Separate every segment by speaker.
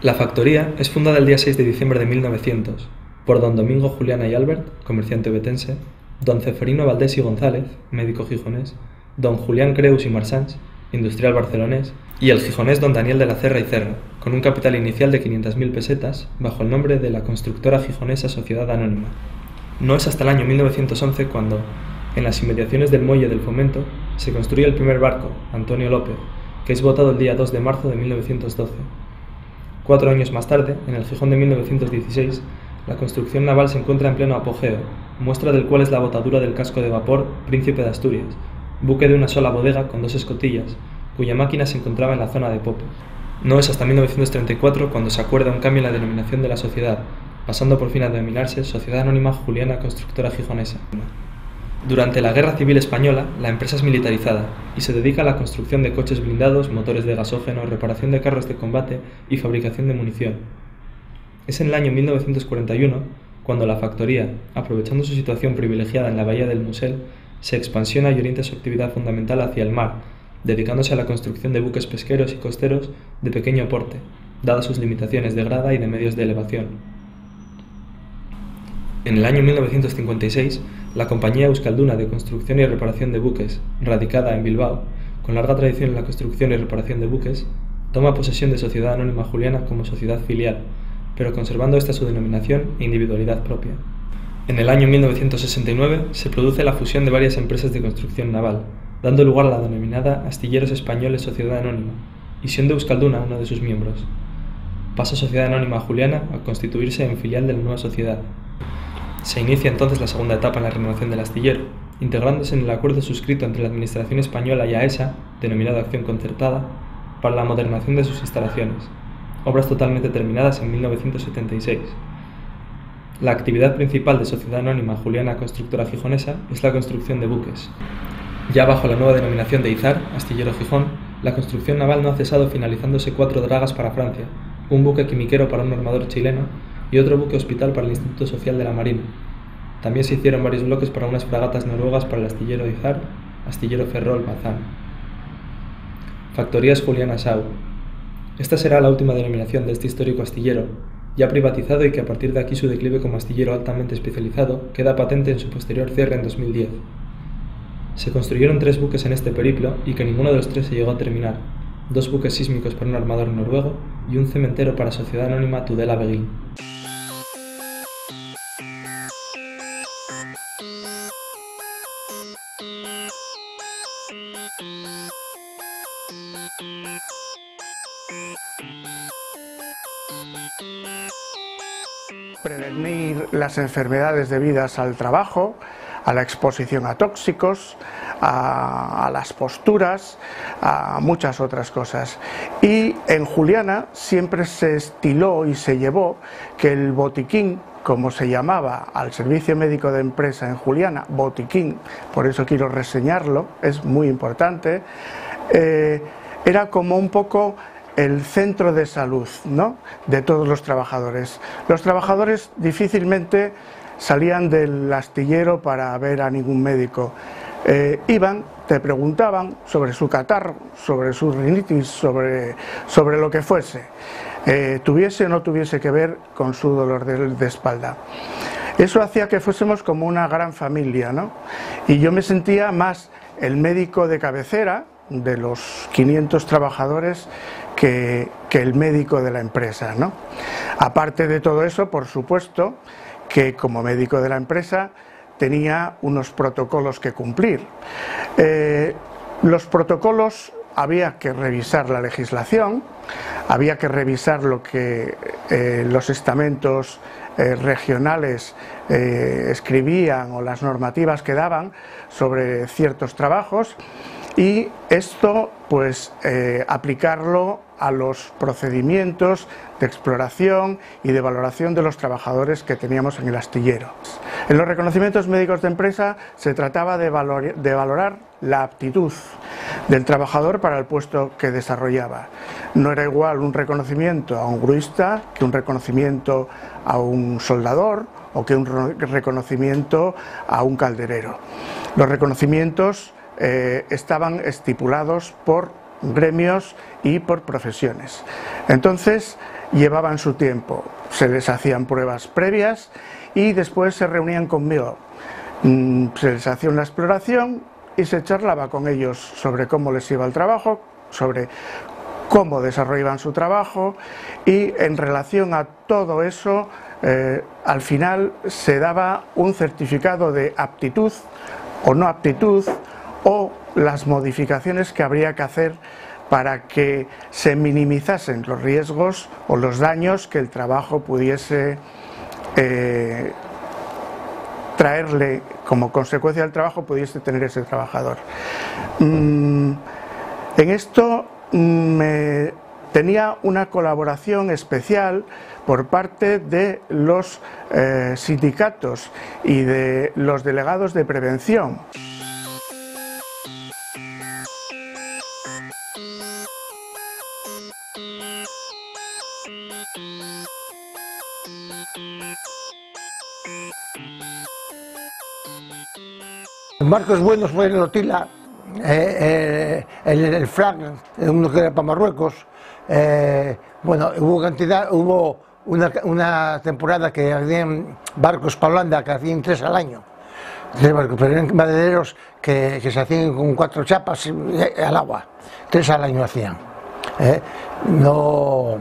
Speaker 1: La factoría es fundada el día 6 de diciembre de 1900 por don Domingo Juliana y Albert, comerciante obetense, don Ceferino Valdés y González, médico gijonés, don Julián Creus y Marsans, industrial barcelonés, y el gijonés don Daniel de la Cerra y Cerra, con un capital inicial de 500.000 pesetas, bajo el nombre de la constructora gijonesa Sociedad Anónima. No es hasta el año 1911 cuando, en las inmediaciones del muelle del Fomento, se construye el primer barco, Antonio López, que es botado el día 2 de marzo de 1912. 4 años más tarde, en el Gijón de 1916, la construcción naval se encuentra en pleno apogeo, muestra del cual es la botadura del casco de vapor Príncipe de Asturias, buque de una sola bodega con 2 escotillas, cuya máquina se encontraba en la zona de popa. No es hasta 1934 cuando se acuerda un cambio en la denominación de la sociedad, pasando por fin a denominarse Sociedad Anónima Juliana Constructora Gijonesa. Durante la Guerra Civil Española, la empresa es militarizada y se dedica a la construcción de coches blindados, motores de gasógeno, reparación de carros de combate y fabricación de munición. Es en el año 1941 cuando la factoría, aprovechando su situación privilegiada en la bahía del Musel, se expansiona y orienta su actividad fundamental hacia el mar, dedicándose a la construcción de buques pesqueros y costeros de pequeño porte, dadas sus limitaciones de grada y de medios de elevación. En el año 1956, la compañía Euskalduna de construcción y reparación de buques, radicada en Bilbao, con larga tradición en la construcción y reparación de buques, toma posesión de Sociedad Anónima Juliana como sociedad filial, pero conservando esta su denominación e individualidad propia. En el año 1969 se produce la fusión de varias empresas de construcción naval, dando lugar a la denominada Astilleros Españoles Sociedad Anónima, y siendo Euskalduna uno de sus miembros. Pasa Sociedad Anónima Juliana a constituirse en filial de la nueva sociedad. Se inicia entonces la segunda etapa en la renovación del astillero, integrándose en el acuerdo suscrito entre la Administración española y AESA, denominado Acción Concertada, para la modernización de sus instalaciones, obras totalmente terminadas en 1976. La actividad principal de Sociedad Anónima Juliana Constructora Gijonesa es la construcción de buques. Ya bajo la nueva denominación de Izar, Astillero Gijón, la construcción naval no ha cesado, finalizándose 4 dragas para Francia, un buque quimiquero para un armador chileno y otro buque hospital para el Instituto Social de la Marina. También se hicieron varios bloques para unas fragatas noruegas para el astillero Izar, astillero Ferrol Bazán. Factorías Juliana Sau. Esta será la última denominación de este histórico astillero, ya privatizado y que a partir de aquí su declive como astillero altamente especializado queda patente en su posterior cierre en 2010. Se construyeron 3 buques en este periplo y que ninguno de los 3 se llegó a terminar, 2 buques sísmicos para un armador noruego y un cementero para Sociedad Anónima Tudela Beguín.
Speaker 2: Prevenir las enfermedades debidas al trabajo, a la exposición a tóxicos, a las posturas, a muchas otras cosas. Y en Juliana siempre se estiló y se llevó que el botiquín, como se llamaba al servicio médico de empresa en Juliana, botiquín, por eso quiero reseñarlo, es muy importante, era como un poco el centro de salud, ¿no?, de todos los trabajadores. Los trabajadores difícilmente salían del astillero para ver a ningún médico. Iban, te preguntaban sobre su catarro, sobre su rinitis, sobre lo que fuese, tuviese o no tuviese que ver con su dolor de espalda. Eso hacía que fuésemos como una gran familia, ¿no? Y yo me sentía más el médico de cabecera de los 500 trabajadores que el médico de la empresa, ¿no? Aparte de todo eso, por supuesto, que como médico de la empresa tenía unos protocolos que cumplir. Los protocolos, había que revisar la legislación, había que revisar lo que los estamentos regionales escribían o las normativas que daban sobre ciertos trabajos, y esto pues aplicarlo a los procedimientos de exploración y de valoración de los trabajadores que teníamos en el astillero. En los reconocimientos médicos de empresa se trataba de valorar la aptitud del trabajador para el puesto que desarrollaba. No era igual un reconocimiento a un gruista que un reconocimiento a un soldador o que un reconocimiento a un calderero. Los reconocimientos estaban estipulados por gremios y por profesiones. Entonces, llevaban su tiempo. Se les hacían pruebas previas y después se reunían conmigo. Se les hacía una exploración y se charlaba con ellos sobre cómo les iba el trabajo, sobre cómo desarrollaban su trabajo, y en relación a todo eso al final se daba un certificado de aptitud o no aptitud, o las modificaciones que habría que hacer para que se minimizasen los riesgos o los daños que el trabajo pudiese traerle, como consecuencia del trabajo pudiese tener ese trabajador. En esto tenía una colaboración especial por parte de los sindicatos y de los delegados de prevención.
Speaker 3: Barcos buenos fue el Otila, el Flag, uno que era para Marruecos. Bueno, hubo una temporada que habían barcos para Holanda que hacían 3 al año. 3 barcos, pero eran madereros que se hacían con 4 chapas al agua. 3 al año hacían. No.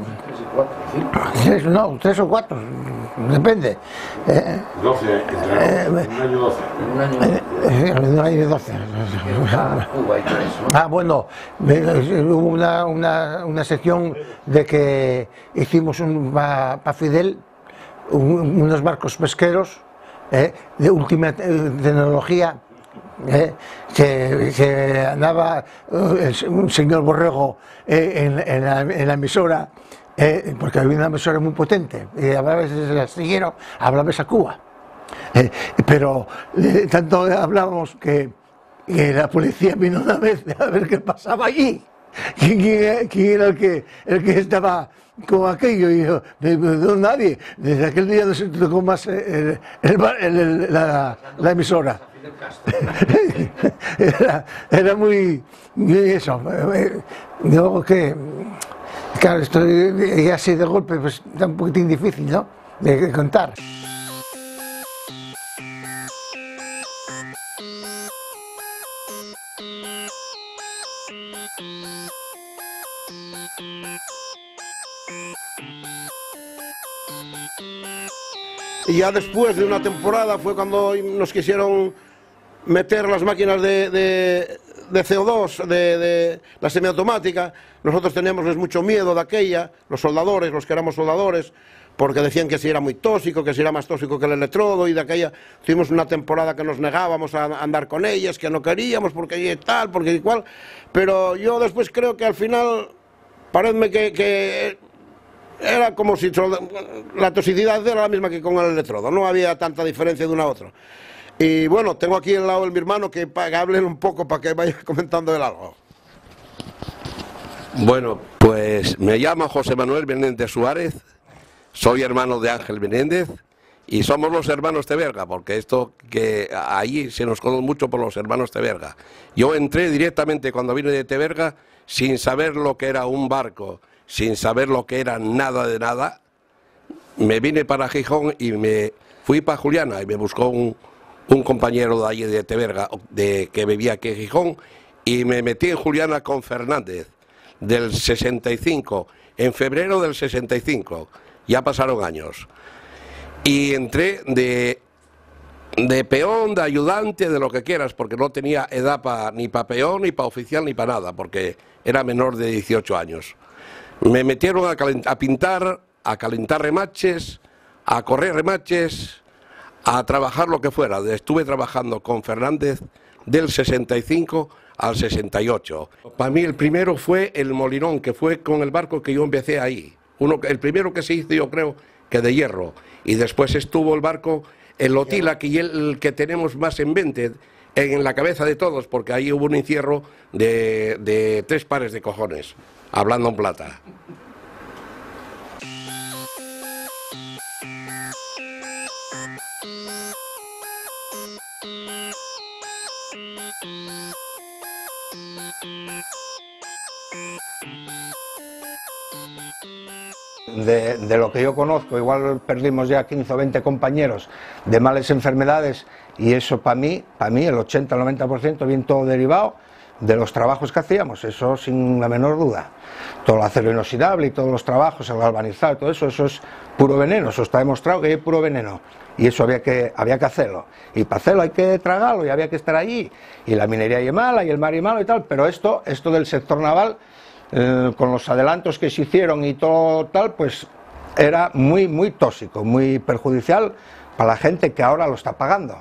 Speaker 3: 3 o 4, depende.
Speaker 4: 12, un año 12.
Speaker 3: Un año 12. Ah, bueno, hubo una sección de que hicimos para Fidel unos barcos pesqueros de última tecnología. Que andaba un señor Borrego en la emisora, porque había una emisora muy potente, y hablaba desde el astillero, hablaba a Cuba, pero tanto hablábamos que la policía vino una vez a ver qué pasaba allí, quién era el que estaba con aquello, y yo, no, nadie. Desde aquel día no se tocó más la emisora. Era muy eso. Luego que, claro, esto así de golpe, pues está un poquitín difícil, ¿no?, de contar.
Speaker 5: Y ya después de una temporada fue cuando nos quisieron meter las máquinas de CO2, de la semiautomática. Nosotros teníamos mucho miedo de aquella, los soldadores, los que éramos soldadores, porque decían que si era muy tóxico, que si era más tóxico que el electrodo, y de aquella tuvimos una temporada que nos negábamos a andar con ellas, que no queríamos, porque tal, porque igual. Pero yo después creo que al final, parecme que era como si la toxicidad era la misma que con el electrodo, no había tanta diferencia de una a otra. Y bueno, tengo aquí al lado de mi hermano que hable un poco para que vaya comentando él algo.
Speaker 6: Bueno, pues me llamo José Manuel Menéndez Suárez, soy hermano de Ángel Menéndez y somos los hermanos Teberga, porque esto que ahí se nos conoce mucho por los hermanos Teberga. Yo entré directamente cuando vine de Teberga sin saber lo que era un barco, sin saber lo que era nada de nada. Me vine para Gijón y me fui para Juliana y me buscó un compañero de allí de Teberga, que vivía aquí en Gijón, y me metí en Juliana con Fernández del 65, en febrero del 65, ya pasaron años. Y entré de peón, de ayudante, de lo que quieras, porque no tenía edad ni para peón, ni para oficial, ni para nada, porque era menor de 18 años. Me metieron a pintar, a calentar remaches, a correr remaches, a trabajar lo que fuera. Estuve trabajando con Fernández del 65 al 68. Para mí el primero fue el Molinón, que fue con el barco que yo empecé ahí. El primero que se hizo, yo creo, que de hierro. Y después estuvo el barco, el Otila, que es el que tenemos más en mente, en la cabeza de todos, porque ahí hubo un encierro de 3 pares de cojones, hablando en plata.
Speaker 3: de lo que yo conozco, igual perdimos ya 15 o 20 compañeros de males enfermedades, y eso para mí el 80 o 90% bien todo derivado de los trabajos que hacíamos, eso sin la menor duda. Todo el acero inoxidable y todos los trabajos, el galvanizado, todo eso es puro veneno, eso está demostrado que hay puro veneno, y eso había que hacerlo, y para hacerlo hay que tragarlo, y había que estar allí, y la minería y mala, y el mar y malo y tal, pero esto del sector naval, con los adelantos que se hicieron y todo tal, pues era muy tóxico, muy perjudicial para la gente que ahora lo está pagando.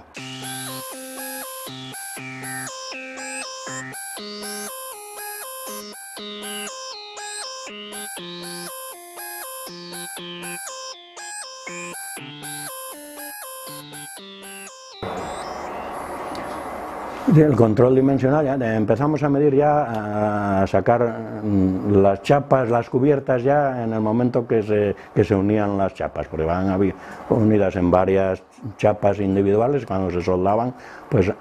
Speaker 7: El control dimensional, ya empezamos a medir ya, a sacar las chapas, las cubiertas ya en el momento que se unían las chapas, porque van unidas en varias chapas individuales. Cuando se soldaban, pues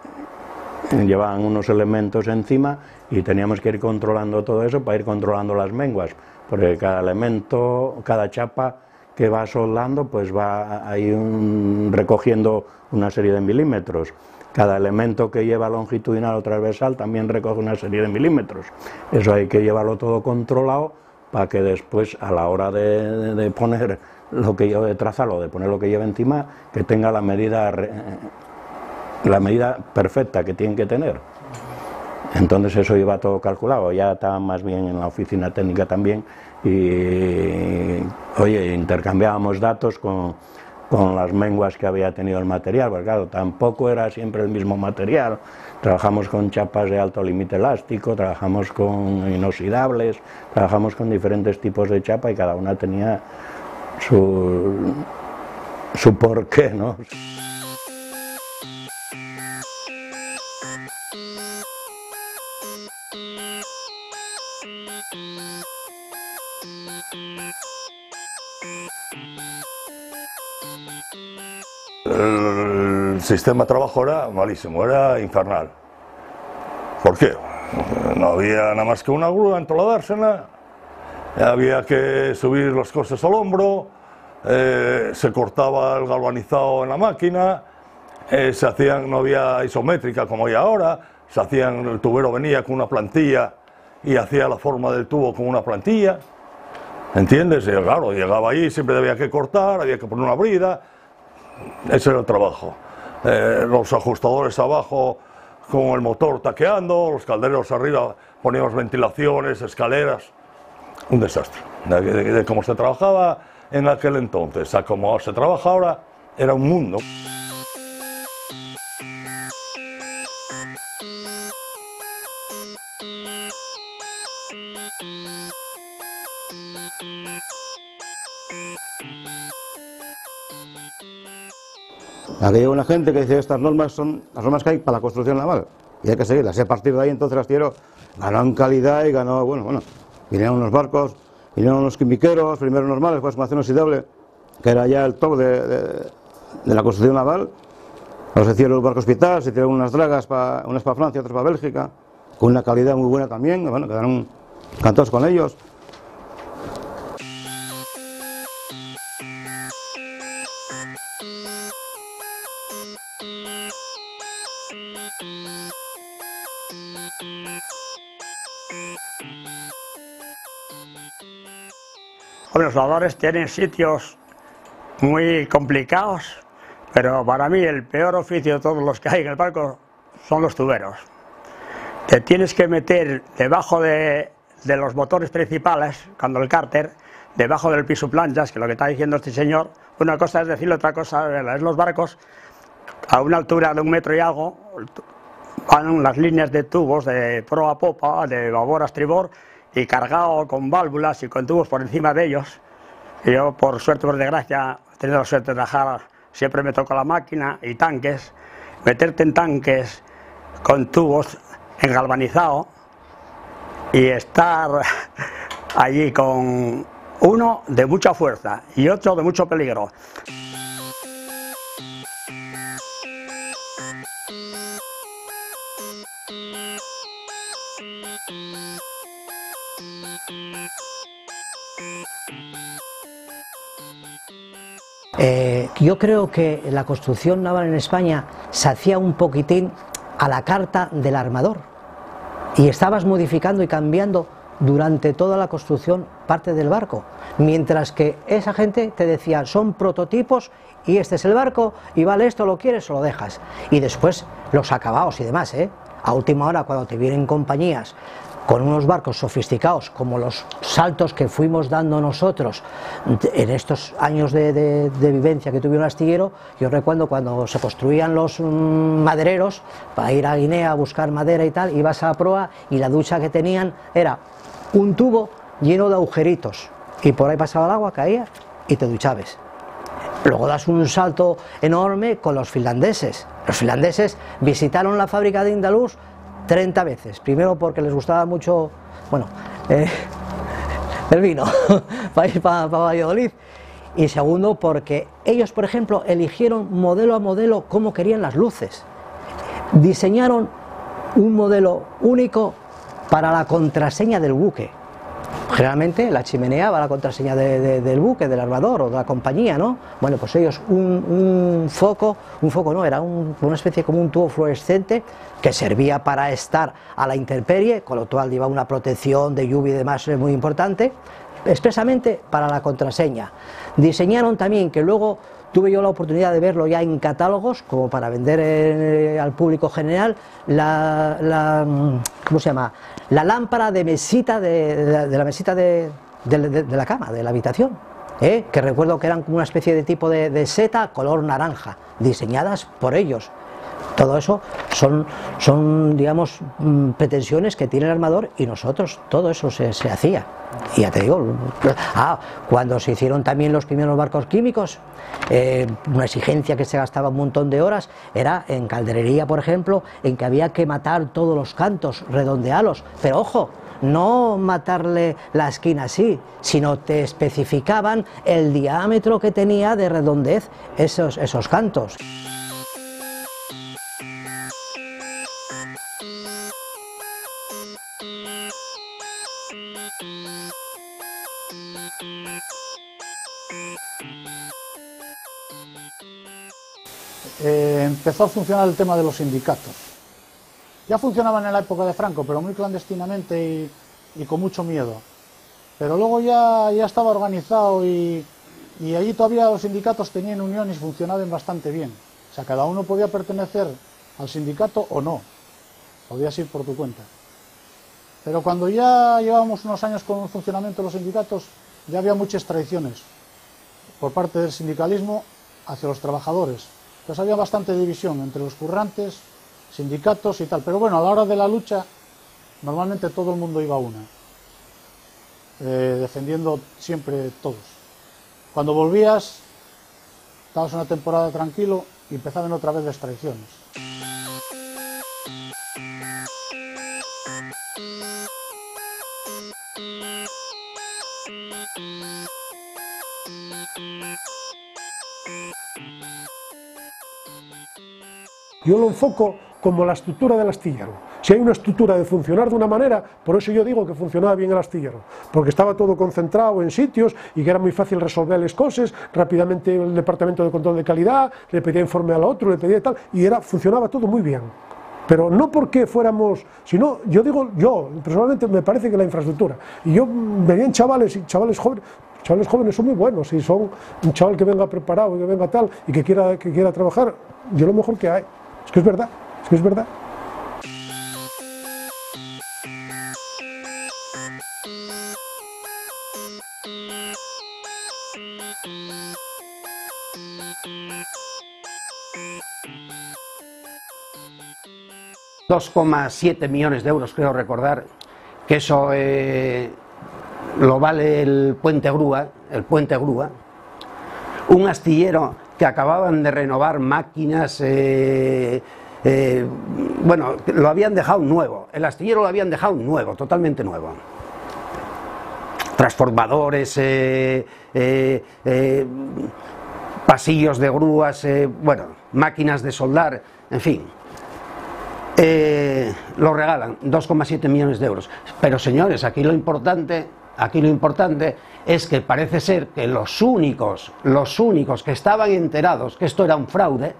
Speaker 7: llevaban unos elementos encima y teníamos que ir controlando todo eso para ir controlando las menguas, porque cada elemento, cada chapa que va soldando, pues va ahí recogiendo una serie de milímetros. Cada elemento que lleva longitudinal o transversal también recoge una serie de milímetros. Eso hay que llevarlo todo controlado para que después, a la hora de poner lo que lleve, de trazarlo, de poner lo que lleve encima, que tenga la medida perfecta que tiene que tener. Entonces eso iba todo calculado, ya estaba más bien en la oficina técnica también, y oye, intercambiábamos datos con las menguas que había tenido el material, porque claro, tampoco era siempre el mismo material. Trabajamos con chapas de alto límite elástico, trabajamos con inoxidables, trabajamos con diferentes tipos de chapa, y cada una tenía su porqué, ¿no?
Speaker 8: El sistema de trabajo era malísimo, era infernal. ¿Por qué? No había nada más que una grúa en toda la dársena, había que subir los costes al hombro, se cortaba el galvanizado en la máquina, no había isométrica como hay ahora, el tubero venía con una plantilla y hacía la forma del tubo con una plantilla, ¿entiendes? Y claro, llegaba ahí, siempre había que cortar, había que poner una brida. Ese era el trabajo. Los ajustadores abajo con el motor taqueando, los calderos arriba, poníamos ventilaciones, escaleras. Un desastre. De cómo se trabajaba en aquel entonces a cómo se trabaja ahora, era un mundo.
Speaker 9: Aquí hay una gente que dice que estas normas son las normas que hay para la construcción naval y hay que seguirlas. Y a partir de ahí entonces el astillero ganó en calidad y ganó, bueno, vinieron unos barcos, vinieron unos quimiqueros, primero normales, pues con acero inoxidable, que era ya el top de la construcción naval. Los hicieron el barco hospital, se tiraron unas dragas, unas para Francia, otras para Bélgica, con una calidad muy buena también, bueno, quedaron encantados con ellos.
Speaker 10: Los soldadores tienen sitios muy complicados, pero para mí el peor oficio de todos los que hay en el barco son los tuberos. Te tienes que meter debajo de los motores principales, cuando el cárter, debajo del piso planchas, que es lo que está diciendo este señor. Una cosa es decirlo, otra cosa es los barcos a una altura de 1 metro y algo, van las líneas de tubos de proa a popa, de babor a estribor, y cargado con válvulas y con tubos por encima de ellos. Y yo, por suerte, por desgracia, he tenido la suerte de trabajar, siempre me tocó la máquina y tanques. Meterte en tanques con tubos engalvanizado y estar allí con uno de mucha fuerza y otro de mucho peligro.
Speaker 11: Yo creo que la construcción naval en España se hacía un poquitín a la carta del armador y estabas modificando y cambiando durante toda la construcción parte del barco, mientras que esa gente te decía son prototipos y este es el barco y vale esto, lo quieres o lo dejas, y después los acabados y demás, a última hora cuando te vienen compañías con unos barcos sofisticados como los saltos que fuimos dando nosotros en estos años de vivencia que tuvieron el astillero. Yo recuerdo cuando se construían los madereros para ir a Guinea a buscar madera y tal, ibas a la proa y la ducha que tenían era un tubo lleno de agujeritos y por ahí pasaba el agua, caía y te duchabas. Luego das un salto enorme con los finlandeses. Los finlandeses visitaron la fábrica de Indalus 30 veces, primero porque les gustaba mucho, bueno, el vino, para ir para Valladolid, y segundo porque ellos, por ejemplo, eligieron modelo a modelo cómo querían las luces, diseñaron un modelo único para la contraseña del buque. Generalmente la chimenea va a la contraseña del buque, del armador o de la compañía, ¿no? Bueno, pues ellos un foco no, era una especie como un tubo fluorescente que servía para estar a la intemperie, con lo cual llevaba una protección de lluvia y demás muy importante, expresamente para la contraseña. Diseñaron también, que luego tuve yo la oportunidad de verlo ya en catálogos, como para vender al público general, ¿cómo se llama? La lámpara de mesita de la mesita de la cama, de la habitación, que recuerdo que eran como una especie de tipo de seta color naranja, diseñadas por ellos. Todo eso son digamos, pretensiones que tiene el armador y nosotros, todo eso se hacía. Y ya te digo, cuando se hicieron también los primeros barcos químicos, una exigencia que se gastaba un montón de horas era en calderería, por ejemplo, en que había que matar todos los cantos, redondearlos, pero ojo, no matarle la esquina así, sino te especificaban el diámetro que tenía de redondez esos cantos.
Speaker 12: Empezó a funcionar el tema de los sindicatos. Ya funcionaban en la época de Franco, pero muy clandestinamente y con mucho miedo. Pero luego ya estaba organizado y allí todavía los sindicatos tenían uniones y funcionaban bastante bien. O sea, cada uno podía pertenecer al sindicato o no. Podías ir por tu cuenta. Pero cuando ya llevábamos unos años con el funcionamiento de los sindicatos, ya había muchas traiciones por parte del sindicalismo hacia los trabajadores. Entonces había bastante división entre los currantes, sindicatos y tal. Pero bueno, a la hora de la lucha, normalmente todo el mundo iba a una, defendiendo siempre todos. Cuando volvías, estabas una temporada tranquilo y empezaban otra vez las traiciones.
Speaker 13: Yo lo enfoco como la estructura del astillero. Si hay una estructura de funcionar de una manera, por eso yo digo que funcionaba bien el astillero, porque estaba todo concentrado en sitios y que era muy fácil resolver las cosas, rápidamente el departamento de control de calidad le pedía informe al otro, le pedía tal, y funcionaba todo muy bien. Pero no porque fuéramos, sino, yo personalmente me parece que la infraestructura, y venían chavales jóvenes son muy buenos, y son un chaval que venga preparado y que venga tal, y que quiera trabajar, yo lo mejor que hay. Es que es verdad,
Speaker 14: $2,7 millones de euros, creo recordar, que eso lo vale el puente grúa, un astillero que acababan de renovar máquinas, bueno, lo habían dejado nuevo, el astillero lo habían dejado nuevo, totalmente nuevo. Transformadores, pasillos de grúas, bueno, máquinas de soldar, en fin. Lo regalan, 2,7 millones de euros. Pero señores, aquí lo importante aquí lo importante es que parece ser que los únicos que estaban enterados que esto era un fraude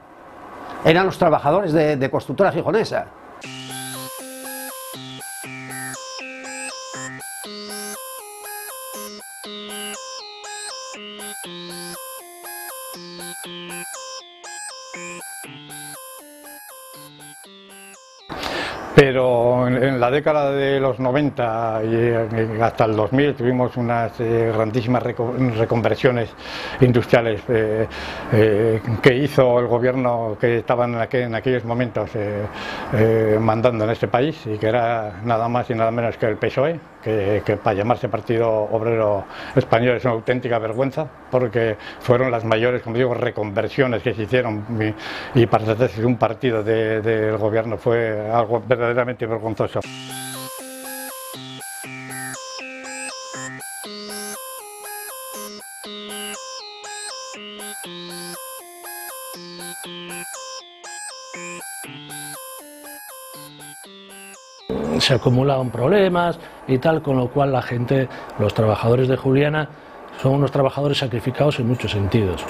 Speaker 14: eran los trabajadores de Constructora Gijonesa.
Speaker 15: Pero en la década de los 90 y hasta el 2000 tuvimos unas grandísimas reconversiones industriales que hizo el gobierno que estaba en aquellos momentos mandando en este país, y que era nada más y nada menos que el PSOE, que para llamarse Partido Obrero Español es una auténtica vergüenza, porque fueron las mayores, como digo, reconversiones que se hicieron, y para tratarse de un partido del gobierno fue algo verdaderamente vergonzoso.
Speaker 16: Se acumulan problemas y tal, con lo cual la gente, los trabajadores de Juliana, son unos trabajadores sacrificados en muchos sentidos.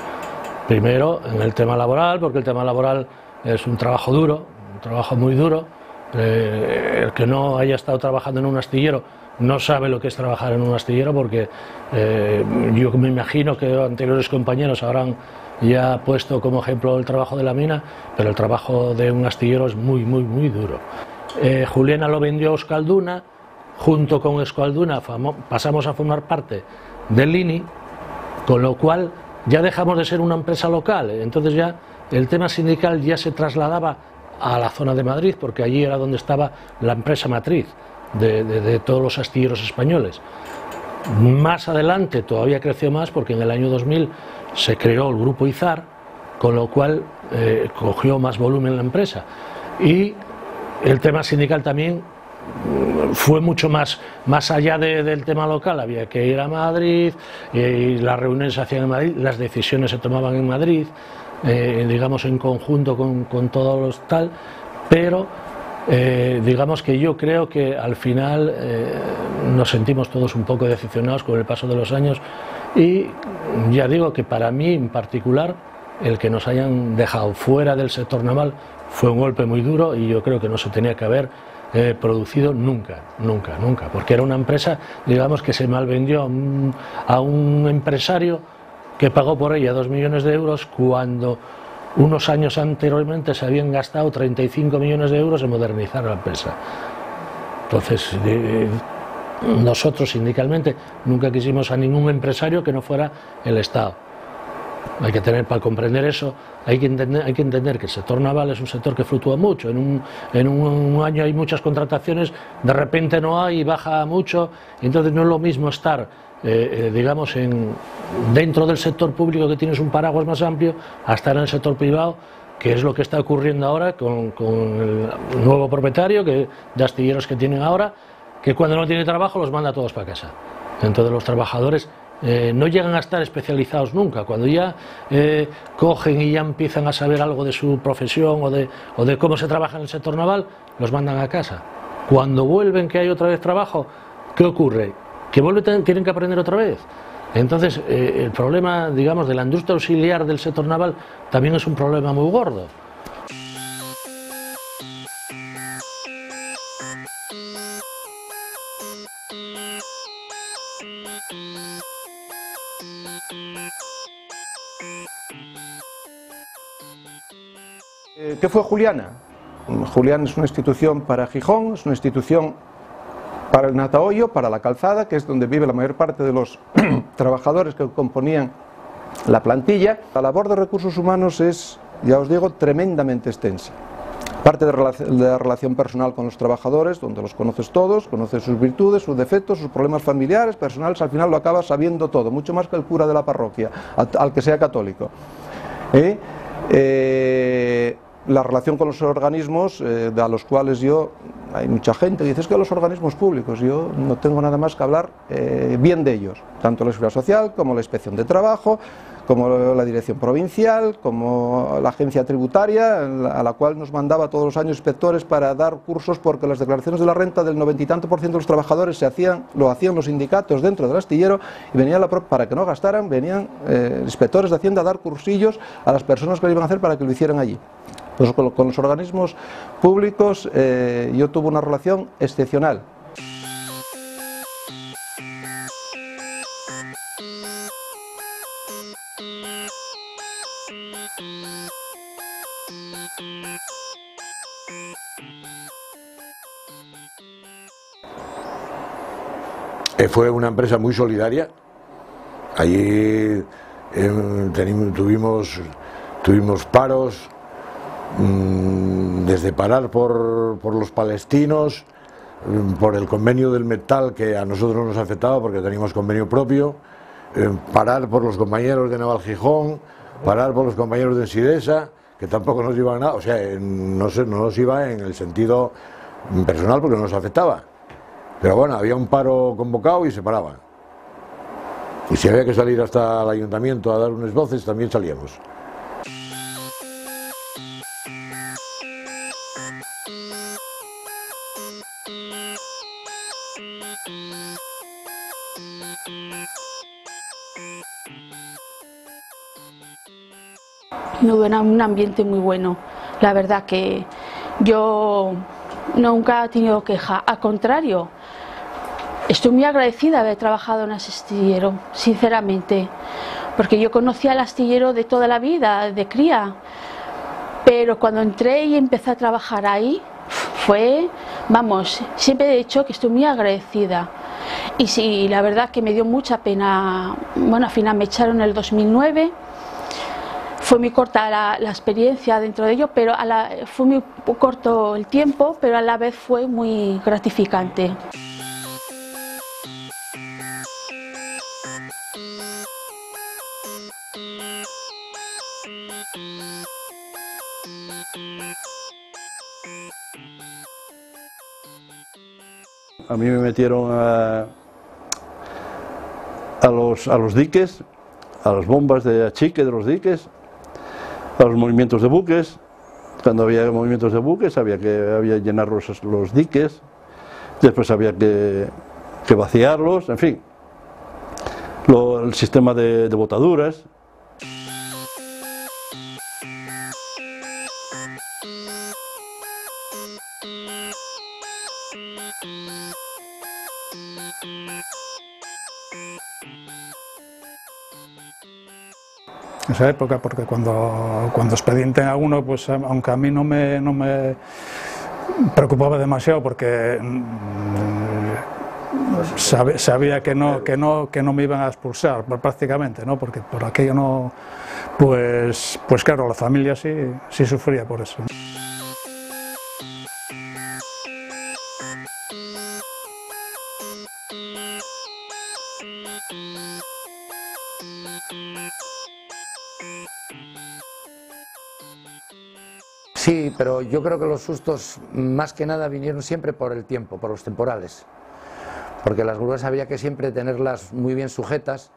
Speaker 16: Primero, en el tema laboral, porque el tema laboral es un trabajo duro, un trabajo muy duro. El que no haya estado trabajando en un astillero no sabe lo que es trabajar en un astillero, porque yo me imagino que anteriores compañeros habrán ya puesto como ejemplo el trabajo de la mina, pero el trabajo de un astillero es muy, muy, muy duro. Juliana lo vendió a Euskalduna, junto con Euskalduna pasamos a formar parte del INI, con lo cual ya dejamos de ser una empresa local. Entonces ya el tema sindical ya se trasladaba a la zona de Madrid, porque allí era donde estaba la empresa matriz de todos los astilleros españoles. Más adelante todavía creció más, porque en el año 2000 se creó el grupo Izar, con lo cual cogió más volumen la empresa, y el tema sindical también fue mucho más allá del tema local. Había que ir a Madrid, y las reuniones se hacían en Madrid, las decisiones se tomaban en Madrid, digamos en conjunto con todos los tal, pero digamos que yo creo que al final nos sentimos todos un poco decepcionados con el paso de los años, y ya digo que para mí en particular el que nos hayan dejado fuera del sector naval fue un golpe muy duro, y yo creo que no se tenía que haber producido nunca, porque era una empresa, digamos, que se malvendió a un empresario que pagó por ella 2 millones de euros, cuando unos años anteriormente se habían gastado 35 millones de euros en modernizar la empresa. Entonces, nosotros sindicalmente nunca quisimos a ningún empresario que no fuera el Estado. Hay que tener, para comprender eso, hay que entender que el sector naval es un sector que fluctúa mucho. En un año hay muchas contrataciones, de repente no hay, baja mucho, y entonces no es lo mismo estar, digamos, dentro del sector público, que tienes un paraguas más amplio, a estar en el sector privado, que es lo que está ocurriendo ahora con el nuevo propietario de astilleros que tienen ahora, que cuando no tiene trabajo los manda todos para casa. Entonces los trabajadores no llegan a estar especializados nunca. Cuando ya cogen y ya empiezan a saber algo de su profesión o de cómo se trabaja en el sector naval, los mandan a casa. Cuando vuelven, que hay otra vez trabajo, ¿qué ocurre? Que tienen que aprender otra vez. Entonces el problema, digamos, de la industria auxiliar del sector naval también es un problema muy gordo.
Speaker 17: ¿Qué fue Juliana? Juliana es una institución para Gijón, es una institución para el Natahoyo, para la Calzada, que es donde vive la mayor parte de los trabajadores que componían la plantilla. La labor de recursos humanos es, ya os digo, tremendamente extensa. Parte de la relación personal con los trabajadores, donde los conoces todos, conoces sus virtudes, sus defectos, sus problemas familiares, personales, al final lo acabas sabiendo todo, mucho más que el cura de la parroquia, al que sea católico. La relación con los organismos, a los cuales hay mucha gente que dice, es que los organismos públicos, yo no tengo nada más que hablar bien de ellos, tanto la Seguridad Social como la Inspección de Trabajo, como la dirección provincial, como la agencia tributaria, a la cual nos mandaba todos los años inspectores para dar cursos, porque las declaraciones de la renta del 90 y tanto % de los trabajadores lo hacían los sindicatos dentro del astillero, y venía para que no gastaran, venían inspectores de Hacienda a dar cursillos a las personas que lo iban a hacer para que lo hicieran allí. Pues con los organismos públicos yo tuve una relación excepcional.
Speaker 18: Fue una empresa muy solidaria. Allí tuvimos paros, desde parar por los palestinos, por el convenio del metal, que a nosotros nos afectaba porque teníamos convenio propio, parar por los compañeros de Naval Gijón, parar por los compañeros de Ensidesa, que tampoco nos iban nada, o sea, no nos iba en el sentido personal porque no nos afectaba. Pero bueno, había un paro convocado y se paraba. Y si había que salir hasta el ayuntamiento a dar unas voces, también salíamos.
Speaker 19: No era un ambiente muy bueno. La verdad que yo nunca he tenido queja, al contrario. Estoy muy agradecida de haber trabajado en ese astillero, sinceramente, porque yo conocía al astillero de toda la vida, de cría, pero cuando entré y empecé a trabajar ahí, siempre he dicho que estoy muy agradecida. Y sí, la verdad que me dio mucha pena, bueno, al final me echaron en el 2009, fue muy corta la experiencia dentro de ello, pero fue muy corto el tiempo, pero a la vez fue muy gratificante.
Speaker 17: A mí me metieron a los diques, a las bombas de achique de los diques, a los movimientos de buques. Cuando había movimientos de buques había que llenar los diques, después había que vaciarlos, en fin. El sistema de botaduras.
Speaker 12: Esa época, porque cuando expedienten a uno, pues aunque a mí no me preocupaba demasiado, porque sabía que no me iban a expulsar prácticamente, ¿no? Porque por aquello no, pues claro, la familia sí sufría por eso.
Speaker 20: Sí, pero yo creo que los sustos más que nada vinieron siempre por el tiempo, por los temporales. Porque las grúas había que siempre tenerlas muy bien sujetas,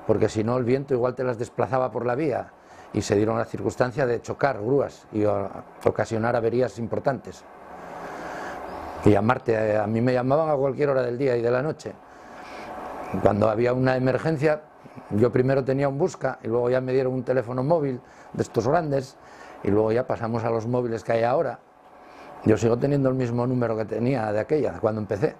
Speaker 20: porque si no el viento igual te las desplazaba por la vía y se dieron la circunstancia de chocar grúas y ocasionar averías importantes. Y llamarte, a mí me llamaban a cualquier hora del día y de la noche. Cuando había una emergencia, yo primero tenía un busca y luego ya me dieron un teléfono móvil de estos grandes. Y luego ya pasamos a los móviles que hay ahora. Yo sigo teniendo el mismo número que tenía de aquella, cuando empecé.